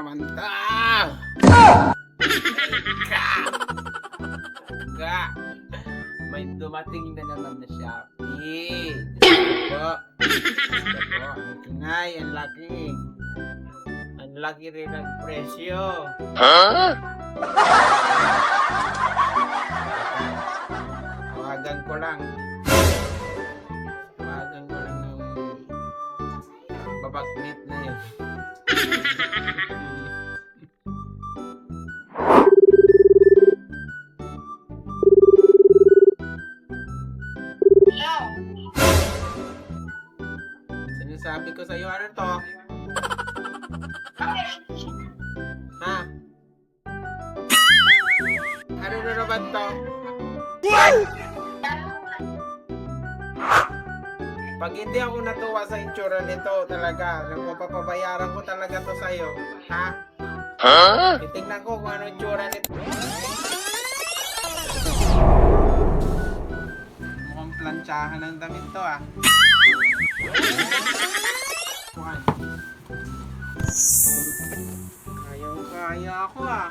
naman to? Ga, may dumating na naman na Shopee. Gusto po. Ang ingay, ang laki. Ang laki rin ang presyo. Tawagan ko lang. Tawagan ko lang ng babaknit na yun. Sinasabi ko sa'yo, ano to? Ha? Ano na naman to? Pag hindi ako natuwa sa itsura nito talaga, mapapabayaran ko talaga to sa'yo. Ha? Titingnan ko kung ano itsura nito. Mukhang plantsahan ng damit to ah. Kaya ako ah.